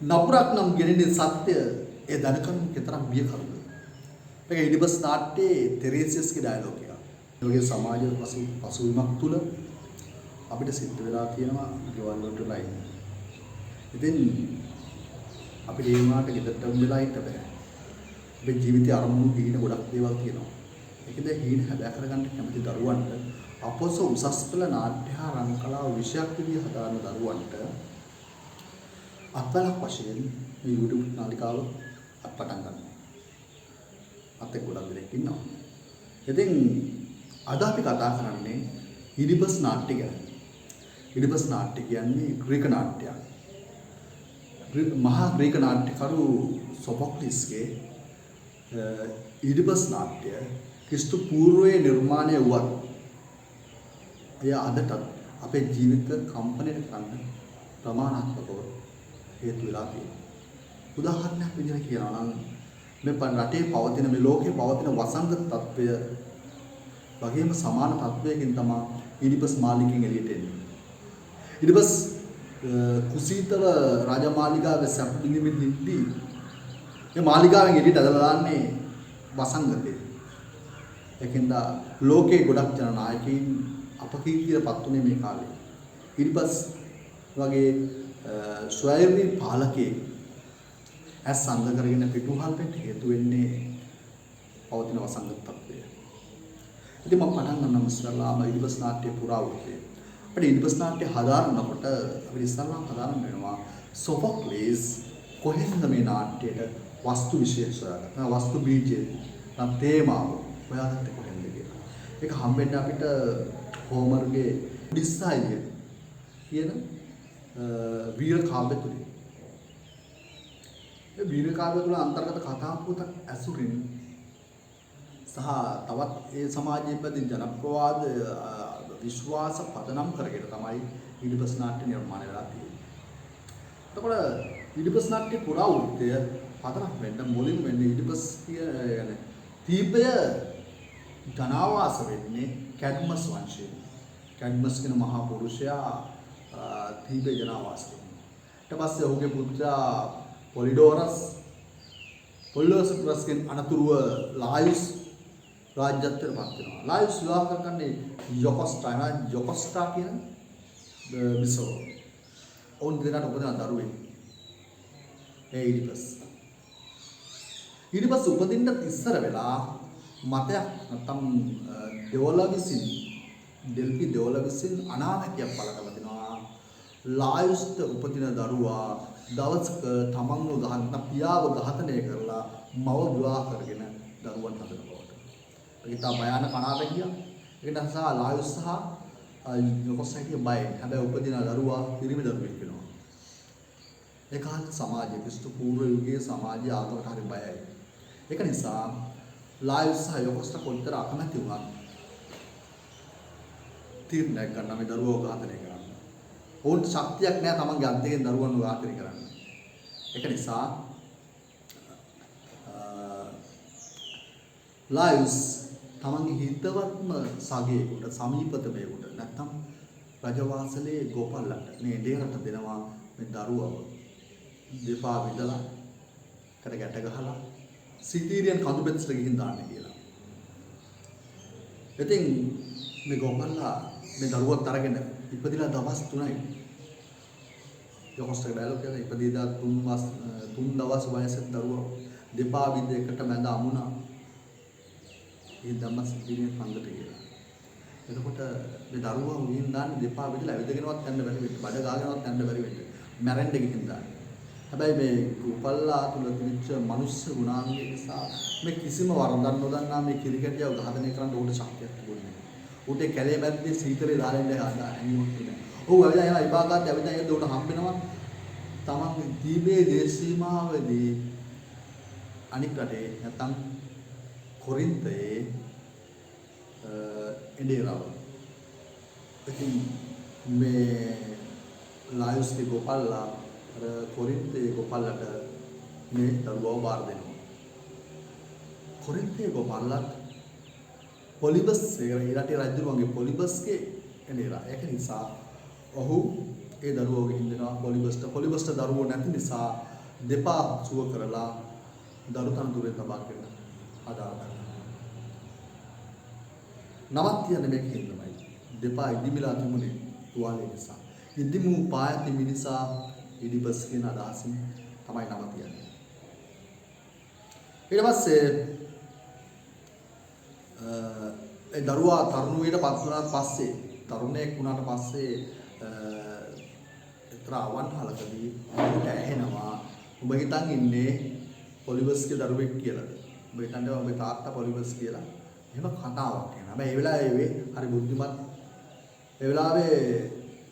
නපුරක් නම් ගෙනෙන්නේ සත්‍ය ඒ දැනකම් කතරම් බියකරුද. මේක ඉඩිබස් නාට්‍යයේ තෙරේසියස්ගේ ඩයලොග් එක. ඒ වගේ සමාජ පසුබිමක් තුල අපිට සිද්ධ වෙලා තියෙනවා ගෙවල් වලටලා ඉන්න. ඉතින් අපිට ඒ වුණාට ගෙදරට වෙලා ඉන්න බෑ. අපේ ජීවිතයේ අරමුණු දින ගොඩක් දේවල් තියෙනවා. ඒකද හීන හැබෑ කරගන්න කැමති දරුවන්ට අපොස උසස් පෙළ නාට්‍ය හා රංකලාව විෂයක් විදිහට හදාන දරුවන්ට අත්වලක් වශයෙන් මේ YouTube නාලිකාව පටන් ගන්නවා. අතේ ගොඩක් දෙනෙක් ඉන්නවා. ඉතින් අද අපි කතා කරන්නේ ඉඩිබස් නාට්‍ය ගැන. ඉඩිබස් නාට්‍ය කියන්නේ ග්‍රීක නාට්‍යයක්. මහා ග්‍රීක නාට්‍යකරු සොෆොක්ලිස්ගේ ඉඩිබස් නාට්‍ය ක්‍රිස්තු පූර්වයේ නිර්මාණය වුවත් එය අදටත් අපේ ජීවිත කම්පණයට කරන්න ප්‍රමාණාත්මකව හේතු වෙලා තියෙනවා. උදාහරණයක් විදිහට කියනවා නම් මේ රටේ පවතින මේ ලෝකේ පවතින වසංගත තත්ත්වය වගේම සමාන තත්ත්වයකින් තමයි ඉඩිබස් මාලිකෙන් එළියට එන්නේ. ඉඩිබස් කුසීතල රාජමාලිගාවේ සැපදිමින් ඉඳී මේ මාලිගාවෙන් එළියට ඇදලා දාන්නේ වසංගතේ. ඒකෙන්ද ලෝකේ ගොඩක් ජනනායකයින් අපකීර්තියටපත් උනේ මේ කාලේ. ඉඩිබස් වගේ ස්වයංවී පාලකයෙක් ඇස් සංග කරගෙන පිටුහල් වෙන්න හේතු වෙන්නේ පවතින වසංගත තත්ත්වය. ඉතින් මම පටන් ගන්නම් ඉස්සරලාම ඉඩිබස් නාට්‍ය පුරාවෘත්තය. අපිට ඉඩිබස් නාට්‍ය හදාරනකොට අපිට ඉස්සරලාම හදාරන්න වෙනවා සොෆොක්ලිස් කොහෙන්ද මේ නාට්‍යයට වස්තු විශේෂ හොයාගත්තා. වස්තු බීජය නම් තේමාව හොයාගත්තේ කොහෙන්ද කියලා. ඒක හම්බෙන්නේ අපිට හෝමර්ගේ ඔඩිස්සායිය කියන වීර කාව්‍ය තුලින්. ඒ වීර කාව්‍ය තුල අන්තර්ගත කතා පුවතක් ඇසුරින් සහ තවත් ඒ සමාජයේ පැතින් ජනප්‍රවාද විශ්වාස පදනම් කරගෙන තමයි ඉඩිබස් නාට්‍ය නිර්මාණය වෙලා තියෙන්නේ. එතකොට ඉඩිබස් නාට්‍ය පුරාවෘත්තය පදනම් වෙන්න මුලින් වෙන්නේ ඉඩිබස් කියන තීපය ජනාවාස වෙන්නේ කැඩ්මස් වංශයෙන්. කැඩ්මස් කියන මහා පුරුෂයා තීබේ ජනාවාස වෙනවා. ඊට පස්සේ ඔහුගේ පුත්‍රයා පොලිඩෝරස්ගෙන් අනතුරුව ලායුස් රාජ්‍යත්වයට පත් වෙනවා. ලායුස් විවාහ කරන්නේ යොකොස්ටා කියන බිසව. ඔවුන් දෙන්නාට උපදින දරුවෙක්. ඒ ඉඩිබස් උපදින්න ඉස්සර වෙලා මතයක් නැත්නම් ඩෙල්පි දෙවොල විසින් අනාමැතියක් පළ කරලා තිනවා. ලායුස්ට උපදින දරුවා දවසක තමන්ව ගහන පියාව ඝාතනය කරලා මව විවාහ කරගෙන දරුවන් හදන බවට. ඒක තමයි භයානක අනාගතය. ඒක නිසා ලායුස් සහ යොකොස්ටා බයයි. හැබැයි උපදින දරුවා පිරිමි දරුවෙක් වෙනවා. ඒ කාලේ සමාජයේ ක්‍රිස්තු පූර්ව යුගයේ සමාජය ආගමට හරි බයයි. ඒක නිසා ලායුස් සහ යොකොස්ටා කොච්චර අකමැති වුණත් තීරණයක් ගන්න මේ දරුවව ඝාතනය කරන්න. ඕන්ට ශක්තියක් නැහැ තමන්ගේ අත්දැකීම් දරුවන්ව ඝාතනය කරන්න. ඒක නිසා ලායුස් තමන්ගේ හිතවත්ම සගයෙකුට සමීපතමයෙකුට නැත්නම් රජවාසලේ ගෝපල්ලට මේ දෙරට දෙනවා මේ දරුවව දෙපා විදලා කර ගැට ගහලා සිතීරියන් කඳු බෙත්සට ගිහින් දාන්න කියලා. ඉතින් මේ ගෝපල්ලා මේ දරුවත් අරගෙන ඉපදිලා දවස් 3යි. යොකොස්ටා ඩයලොග් එකේ ඉපදිලා 3 දවස් වයසක දරුවා දෙපා විද එකට මැද අමුණා. ඒ ධම්මස් දිනේ පංගට කියලා. එතකොට මේ දරුවා උඩින් දාන්නේ දෙපා විදලා ඇවිදගෙනවත් යන්න බැරි වෙන්න. බඩ ගාගෙනවත් යන්න බැරි වෙන්න. මැරෙන්න ගිහින් දාන්නේ. හැබැයි මේ උපල්ලා තුල තිබිච්ච මනුස්ස ගුණාංගය නිසා මේ කිසිම වරදක් නොදන්නා මේ කිරිකැටියව ඝාතනය කරන්න ඕන ශක්තියක් තිබුණේ නැහැ. උට කැලේ මැද්දේ සීතලේ දාලා ඉන්න හැංගිමක් නෑ. ඔව් ඇවිල්ලා යනවා ඉබාගාත් ඇවිල්ලා යද්දී උට හම්බ වෙනවා තමන් දීපේ දේශීමාවේදී අනික් රටේ නැත්තම් කොරින්තයේ එඩේරව. ඉතින් මේ ලායුස්ගේ ගෝපල්ලා අර කොරින්තයේ ගෝපල්ලට මේ දරුවව බාර දෙනවා. කොරින්තයේ ගෝපල්ලත් පොලිබස් ඒ රටේ රජුගේ පොලිබස්ගේ එනේලා. ඒක නිසා ඔහු ඒ දරුවෝ ගිහින් දෙනවා පොලිබස්ට. පොලිබස්ට දරුවෝ නැති නිසා දෙපා සුව කරලා දරු තනතුරේ තබා කරන අදාළ නමක් තියන්නේ මේක හින්දාමයි. දෙපා ඉදිමිලා තිබුණේ තුවාලේ නිසා. ඉදිමු පායති මිනිසා ඉදිබස් කියන අදහසින් තමයි නම තියන්නේ. ඊට පස්සේ ඒ දරුවා තරුණුවේට පත් වුණාට පස්සේ තරුණයෙක් වුණාට පස්සේ එතර අවන්හලකදී ඔබට ඇහෙනවා ඔබ හිතන් ඉන්නේ පොලිබස්ගේ දරුවෙක් කියලාද? ඔබ හිතන්නේ ඔබේ තාත්තා පොලිබස් කියලා. එහෙම කතාවක් එනවා. හැබැයි ඒ වෙලාවේ හරි බුද්ධිමත් ඒ වෙලාවේ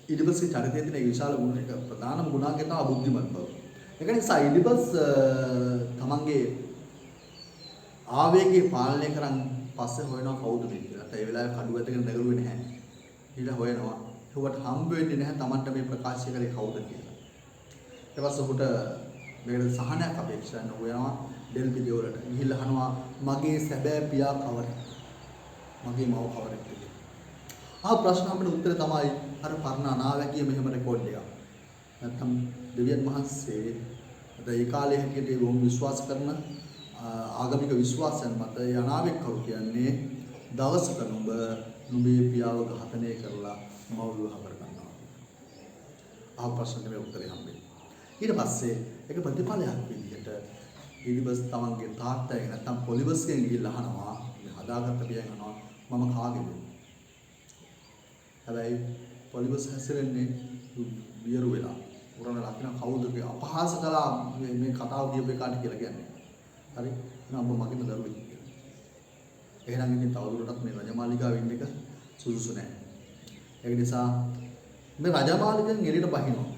ඉඩිබස්ගේ චරිතයේ තියෙන විශාල ගුණ එක ප්‍රධානම ගුණාංගය තමයි බුද්ධිමත් බව. ඒක නිසා ඉඩිබස් තමන්ගේ ආවේගය පාලනය කරන් පස්සේ හොයනවා කවුද මේ කියලා. ඒ වෙලාවේ කඩුව ඇදගෙන නැගලුවේ නැහැ. ඊළඟ හොයනවා. ඒකට හම්බ වෙන්නේ නැහැ තමන්ට මේ ප්‍රකාශ කරේ කවුද කියලා. ඊට පස්සේ ඔහුට මේකට සහනයක් අපේක්ෂා කරන හොයනවා ඩෙල්පි දෙවලට. ගිහිල්ලා අහනවා මගේ සැබෑ පියා කවරද? මගේ මව කවරද කියලා. ප්‍රශ්න අපිට උත්තරේ තමයි අර පරණ අනාවැකිය මෙහෙම රෙකෝඩ් එකක්. නැත්තම් දෙවියන් වහන්සේ අද ඒ කාලේ හැටියට වොම් විශ්වාස කරන ආගමික විශ්වාසයන් මත ඒ අනාවැක් කරු කියන්නේ දවසක නුඹේ පියාව ඝාතනය කරලා මව විවාහ කර ගන්නවා. ප්‍රශ්නෙට මේ උත්තරේ හම්බෙන්නේ. ඊට පස්සේ ඒක ප්‍රතිඵලයක් විදිහට ඉලිබස් තමන්ගේ තාත්තගෙන් නැත්තම් පොලිබස්ගෙන් ගිහිල්ලා අහනවා මේ හදාගත්ත පියන් අහනවා මම කාගේද? හැබැයි පොලිබස් හැසිරෙන්නේ වියරු වෙලා. උරණ ලකින කවුද අපහාස කළා මේ කතාව කියපු එකාට කියලා කියන්නේ. හරි? එහෙනම් ඔබ මගේම දරුවෙක් කියලා. එහෙනම් ඉතින් තවදුරටත් මේ රජමාලිගාවේ ඉන්න එක සුදුසු නැහැ. ඒක නිසා මේ රජමාලිගෙන් එළියට බහිනවා.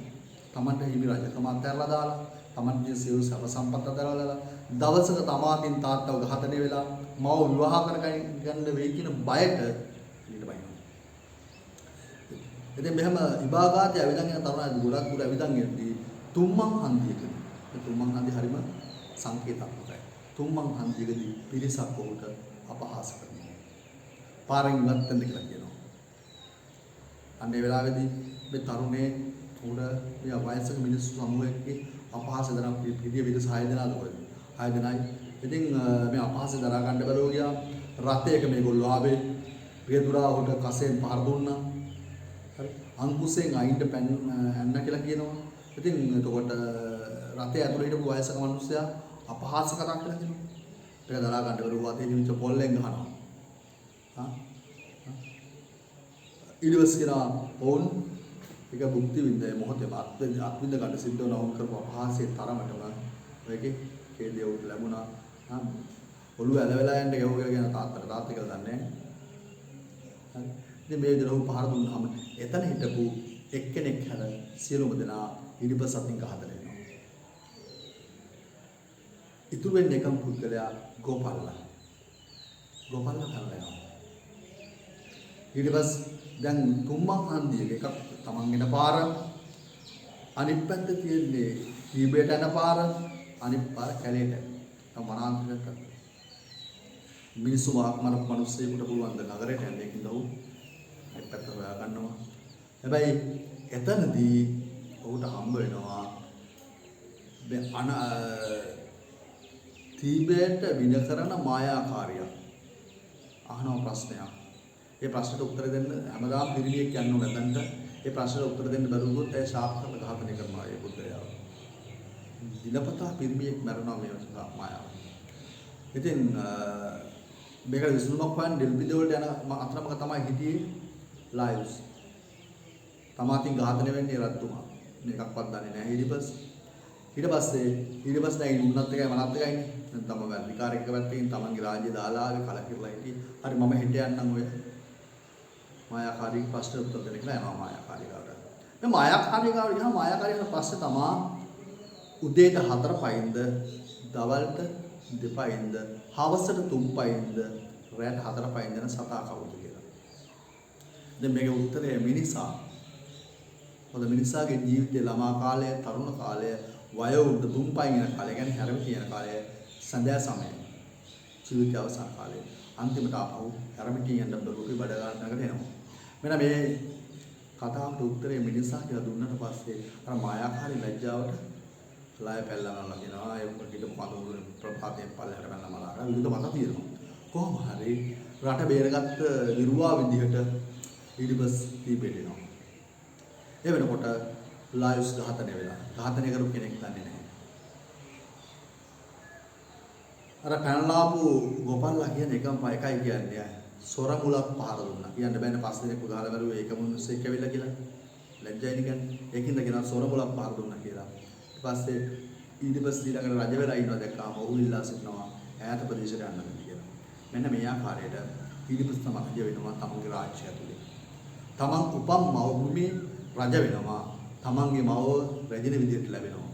තමන්ට හිමි රජකම අත්හැරලා දාලා, තමන්ගේ සියලු සැප සම්පත් අත්හැරලා දාලා, දවසක තමාටින් තාත්තව ඝාතනය වෙලා මව විවාහ කරගන්න වෙයි කියන බයට එළියට බහිනවා. ඉතින් මෙහෙම විභාගාතය ඇවිදන් යන තරුණයි ගොඩක් දුර ඇවිදන් යද්දී තුම්මන් හන්දියකදී මේ තුම්මන් හන්දිය හරිම සංකේතාත්මකයි. තුම්මන් හන්දියකදී පිරිසක් ඔහුට අපහාස කරනවා. පාරෙන් ඉවත් වෙන්න කියලා කියනවා. අන්න ඒ වෙලාවේදී මේ තරුණේ උඩ මේ වයසක මිනිස්සු සමූහයකගේ අපහාස දරන පිළිවිද 6 දෙනාද කොහෙද? 6 දෙනයි. ඉතින් මේ අපහාස දරා ගන්න බැලුව ගියා. රථයක මේගොල්ලෝ ආවේ. පියදුරා උඩ කසෙන් පහර දුන්නා. හරි. අංකුසෙන් අයින්ට පැන්න ඇන්න කියලා කියනවා. ඉතින් එතකොට රථය ඇතුළේ හිටපු වයසක මිනිස්සයා අපහාස කරා කියලා කියනවා. ඒක දරා ගන්න බැලුව අතේ නිවිච්ච පොල්ලෙන් ගහනවා. ඊළඟට කියනවා ඕන් ඒක බුද්ධි විඳේ මොහොතේ අත්විඳ ගන්න සිද්ධ වුණා වුන් කරපු අපහාසයේ තරමටම ඔයගේ කේලිය උඩ ලැබුණා. ඔළුව ඇලවෙලා යන්න ගැහුව කියලා කියන තාත්තට කියලා දන්නේ නැහැ. හරි. ඉතින් මේ විදිහට ඔහු පහර දුන්නාම එතන හිටපු එක්කෙනෙක් හැර සියලුම දෙනා ඉරිබස් අතින් ගහදර වෙනවා. ඉතුරු වෙන්නේ එකම පුද්ගලයා ගෝපල්ලා. ගෝපල්ලා කරලා ඉරිබස් දැන් තුම්මන් හන්දියක එකක් තමන් එන පාර අනිත් පැත්තේ තියෙන්නේ කීබේට යන පාර අනිත් පාර කැලේට තම වනාන්තරයට මිනිස්සු වාක්මන මිනිස්සෙකුට පුළුවන් ද නගරයට යන්න ඒකින්ද උ අනිත් පැත්ත හොයා ගන්නවා. හැබැයි එතනදී ඔහුට හම්බ වෙනවා තීබේට වින කරන මායාකාරියක්. අහනවා ප්‍රශ්නයක්. ඒ ප්‍රශ්නට උත්තර දෙන්න හැමදාම පිරිමියෙක් යන්න ඕන නැතන්ට ඒ ප්‍රශ්නට උත්තර දෙන්න බැරුවොත් ඒ ශාප කරලා ඝාතනය කරනවා ඒ පුද්ගලයාව. දිනපතා පිරිමියෙක් මරනවා මේ මායාව. ඉතින් මේක විසඳුමක් හොයන්න ඩෙල්පි දෙවලට යන අතරමක තමයි හිටියේ ලයිව්ස්. තමාටින් ඝාතනය වෙන්නේ රත්තුමා. මේකක්වත් දන්නේ නැහැ ඊඩිපස්. ඊට පස්සේ දැන් උන්නත් එකයි මනත් එකයිනේ. දැන් තම වැඩිකාරයෙක් පැත්තකින් තමන්ගේ රාජ්‍ය දාලා ආවේ කලකිරලා හිටියේ. හරි මම හෙට යන්නම් ඔය මායාකාරී ප්‍රශ්න උත්තර දෙන්න කියලා යනවා මායාකාරී ගාවට. මේ මායාකාරී ගාවට ගියාම මායාකාරීන ප්‍රශ්නේ තමා උදේට 4 පයින්ද දවල්ට 2 පයින්ද හවසට 3 පයින්ද රාත් 4 පයින්ද යන සතා කවුද කියලා. දැන් මේකේ උත්තරය මිනිසා. මොකද මිනිසාගේ ජීවිතයේ ළමා කාලය, තරුණ කාලය, වයෝවෘද්ධ 3 පයින් යන කාලය කියන්නේ හැරමිටි යන කාලය, සඳහා සමය. ජීවිතය අවසන් කාලය. අන්තිමට ආපහු හැරමිටි යන බඩු බඩ ගන්නකට එනවා. මෙන්න මේ කතාවට උත්තරේ මිනිසා කියලා දුන්නට පස්සේ අර මායාකාරී ලැජ්ජාවට ලය පැල්ලනවා කියනවා ඒක පිට පඳුරු ප්‍රපාතයෙන් පල්ලෙහාට පැනලා මලාගෙන විවිධ මත තියෙනවා. කොහොම හරි රට බේරගත්ත විරුවා විදිහට ඊඩිපස් දීපෙට එනවා. ඒ වෙනකොට ලායුස් ඝාතනය වෙලා. ඝාතනය කරපු කෙනෙක් දන්නේ නැහැ. අර පැනලාපු ගෝපල්ලා කියන එකයි කියන්නේ සොර මුලක් පහර දුන්නා. කියන්න බෑනේ පස් දිනක් උදාහරණ කරුවේ ඒක මිනිස්සෙක් ඇවිල්ලා කියලා. ලැජ්ජයි නිකන්. ඒකින්ද කියනවා සොර මුලක් පහර දුන්නා කියලා. ඊට පස්සේ ඊඩිපස් ඊළඟට රජ වෙලා ඉන්නවා දැක්කාම ඔහු ඉල්ලා සිටිනවා ඈත ප්‍රදේශයට යන්න කියලා. මෙන්න මේ ආකාරයට ඊඩිපස් තමයි රජ වෙනවා තමන්ගේ රාජ්‍යය ඇතුලේ. තමන් උපම් මව්භූමියේ රජ වෙනවා. තමන්ගේ මව රැජින විදියට ලැබෙනවා.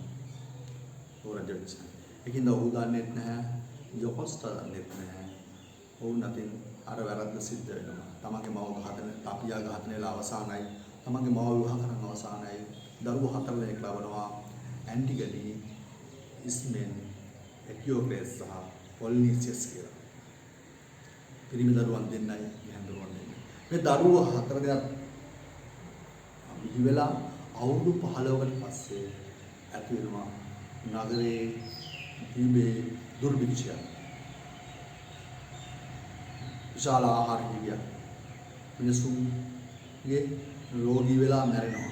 ਉਹ රජ වෙච්චා. ඒකින්ද ඔහු දන්නේ නැහැ. ජොකොස්ට දන්නේ නැහැ. ඔවුන් අතින් අර වැරද්ද සිද්ධ වෙනවා. තමන්ගේ මව ඝාතන, තාපියා ඝාතනය වෙලා අවසానයි. තමන්ගේ මව විවාහ කරන අවසానයි. දරුවෝ 4 දෙනෙක් ලබනවා. ඇන්ටිගනි, ඉස්මෙන්, එකියෝක්ලේස් සහ පොලිනිසියස් කියලා. පිරිමි දරුවන් දෙන්නයි, ගැහැණු දරුවන් දෙන්නයි. මේ දරුවෝ 4 දෙනා ඉවෙලා අවුරුදු 15කට පස්සේ ඇති වෙනවා නගරේ දීපේ දුර්භික්ෂය. විශාල ආහාර හිමියක්. මිනිසුන්ගේ රෝගී වෙලා මැරෙනවා.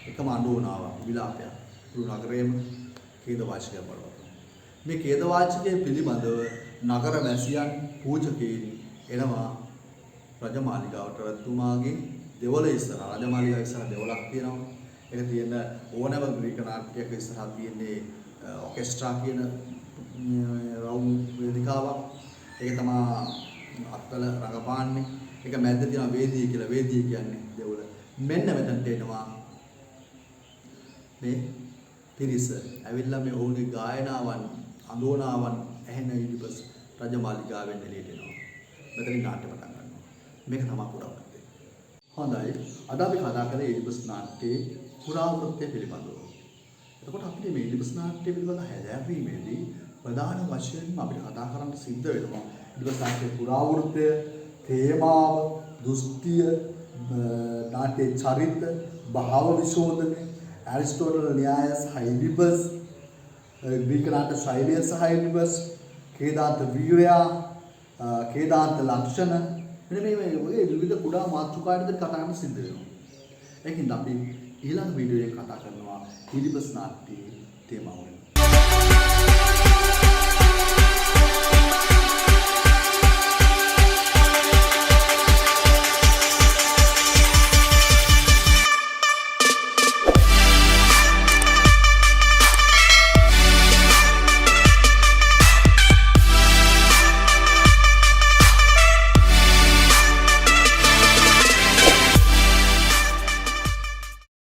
එකම අඬෝනාව විලාපයක්. පුරු නගරේම ඛේදවාචකයක් බලවත්. මේ ඛේදවාචකයේ පිළිබඳව නගර වැසියන් පූජකයන් එනවා රජමාලිගාවට. රජතුමාගේ දෙවොල ඉස්සරහ රජමාලිගාව ඉස්සරහ දෙවොලක් තියෙනවා. ඒක තියෙන ඕනෑම ග්‍රීක නාට්‍යයක ඉස්සරහ තියෙන්නේ ඔකෙස්ට්‍රා කියන රවුම් වේදිකාවක්. ඒක තමයි අත්වල රඟපාන්නේ. ඒක මැද්ද තියෙන වේදිය කියලා. වේදිය කියන්නේ දෙවොල. මෙන්න මෙතනට එනවා මේ පිරිස. ඇවිල්ලා මේ ඔවුන්ගේ ගායනාවන්, අඳෝනාවන් ඇහෙන ඊඩිපස් රජමාලිගාවෙන් එළියට එනවා. මෙතනින් නාට්‍ය පටන් ගන්නවා. මේක තමයි පුරාවෘත්තය. හොඳයි. අද අපි කතා කරේ ඊඩිපස් නාට්‍යයේ පුරාවෘත්තය පිළිබඳව. එතකොට අපිට මේ ඊඩිපස් නාට්‍ය පිළිබඳව හැදෑරීමේදී ප්‍රධාන වශයෙන්ම අපිට කතා කරන්න සිද්ධ වෙනවා ඊඩිපස් නාට්‍යයේ පුරාවෘත්තය, තේමාව, දෘෂ්ටිය, නාට්‍යයේ චරිත, භාව විශෝධනය, ඇරිස්ටෝටල් න්‍යාය සහ ඊඩිපස්, ග්‍රීක නාට්‍ය ශෛලිය සහ ඊඩිපස්, කේදාන්ත වීරයා, කේදාන්ත ලක්ෂණ, මෙන්න මේ වගේ විවිධ කුඩා මාතෘකාවලදී කතා කරන්න සිද්ධ වෙනවා. ඒකින්ද අපි ඊළඟ වීඩියෝ එකේ කතා කරනවා ඊඩිපස් නාට්‍යයේ තේමාව ගැන.